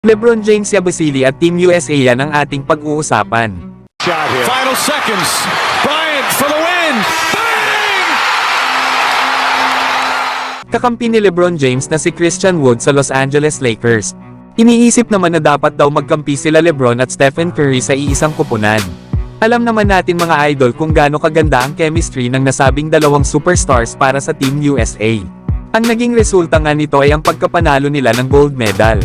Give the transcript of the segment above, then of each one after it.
LeBron James, Yabusele at Team USA yan ang ating pag-uusapan. Final seconds. Bryant for the win. Bang! Kakampi ni LeBron James na si Christian Wood sa Los Angeles Lakers. Iniisip naman na dapat daw magkampi sila LeBron at Stephen Curry sa iisang kupunan. Alam naman natin mga idol kung gaano kaganda ang chemistry ng nasabing dalawang superstars para sa Team USA. Ang naging resulta nga nito ay ang pagkapanalo nila ng gold medal.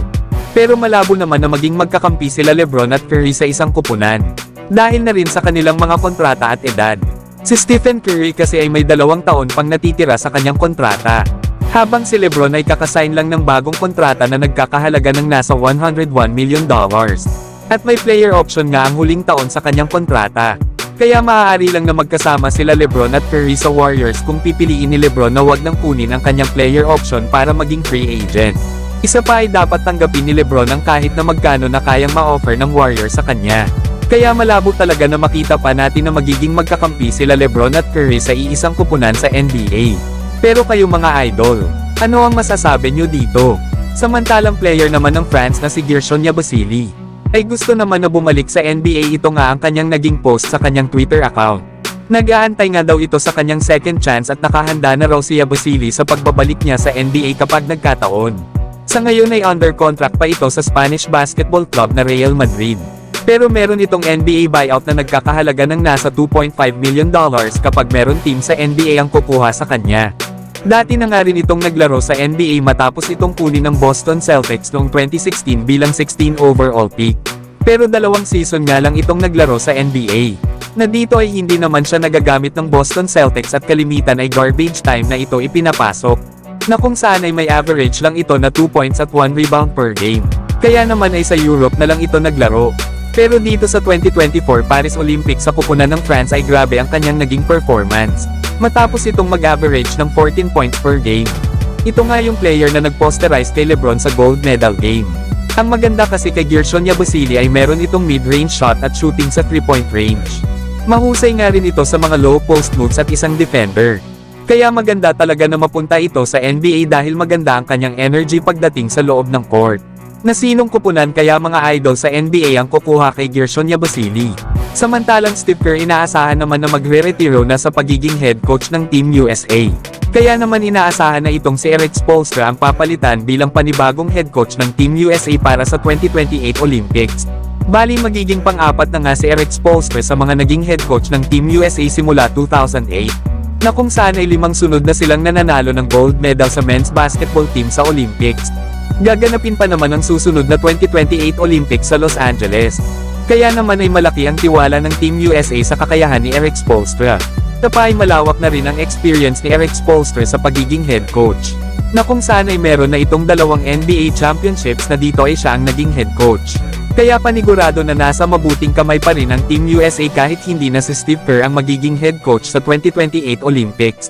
Pero malabo naman na maging magkakampi sila LeBron at Curry sa isang kupunan. Dahil na rin sa kanilang mga kontrata at edad. Si Stephen Curry kasi ay may 2 taon pang natitira sa kanyang kontrata. Habang si LeBron ay kakasign lang ng bagong kontrata na nagkakahalaga ng nasa $101 million. At may player option nga ang huling taon sa kanyang kontrata. Kaya maaari lang na magkasama sila LeBron at Curry sa Warriors kung pipiliin ni LeBron na wag nang kunin ang kanyang player option para maging free agent. Isa pa ay dapat tanggapin ni LeBron ang kahit na magkano na kayang ma-offer ng Warriors sa kanya. Kaya malabo talaga na makita pa natin na magiging magkakampi sila LeBron at Curry sa iisang kupunan sa NBA. Pero kayo mga idol, ano ang masasabi nyo dito? Samantalang player naman ng France na si Gershon Yabusele ay gusto naman na bumalik sa NBA. Ito nga ang kanyang naging post sa kanyang Twitter account. Nag-aantay nga daw ito sa kanyang second chance at nakahanda na raw si Yabusele sa pagbabalik niya sa NBA kapag nagkataon. Sa ngayon ay under contract pa ito sa Spanish basketball club na Real Madrid. Pero meron itong NBA buyout na nagkakahalaga ng nasa $2.5 million kapag meron team sa NBA ang kukuha sa kanya. Dati na nga rin itong naglaro sa NBA matapos itong kunin ng Boston Celtics noong 2016 bilang 16 overall pick. Pero 2 season nga lang itong naglaro sa NBA. Na dito ay hindi naman siya nagagamit ng Boston Celtics at kalimitan ay garbage time na ito ipinapasok. Na kung saan ay may average lang ito na 2 points at 1 rebound per game. Kaya naman ay sa Europe na lang ito naglaro. Pero dito sa 2024 Paris Olympics sa kupunan ng France ay grabe ang kanyang naging performance. Matapos itong mag-average ng 14 points per game. Ito nga yung player na nag-posterize kay LeBron sa gold medal game. Ang maganda kasi kay Gershon Yabusele ay meron itong mid-range shot at shooting sa 3-point range. Mahusay nga rin ito sa mga low post moves at isang defender. Kaya maganda talaga na mapunta ito sa NBA dahil maganda ang kanyang energy pagdating sa loob ng court. Na sinong kupunan kaya mga idol sa NBA ang kukuha kay Gershon Yabusele? Samantalang Steve Kerr inaasahan naman na magre-retiro na sa pagiging head coach ng Team USA. Kaya naman inaasahan na itong si Erik Spoelstra ang papalitan bilang panibagong head coach ng Team USA para sa 2028 Olympics. Bali magiging pang-apat na nga si Erik Spoelstra sa mga naging head coach ng Team USA simula 2008. Na kung saan ay 5 sunod na silang nananalo ng gold medal sa men's basketball team sa Olympics. Gaganapin pa naman ang susunod na 2028 Olympics sa Los Angeles. Kaya naman ay malaki ang tiwala ng Team USA sa kakayahan ni Erik Spoelstra. Tapa ay malawak na rin ang experience ni Erik Spoelstra sa pagiging head coach. Na kung saan ay meron na itong 2 NBA championships na dito ay siya ang naging head coach. Kaya panigurado na nasa mabuting kamay pa rin ang Team USA kahit hindi na si Steve Kerr ang magiging head coach sa 2028 Olympics.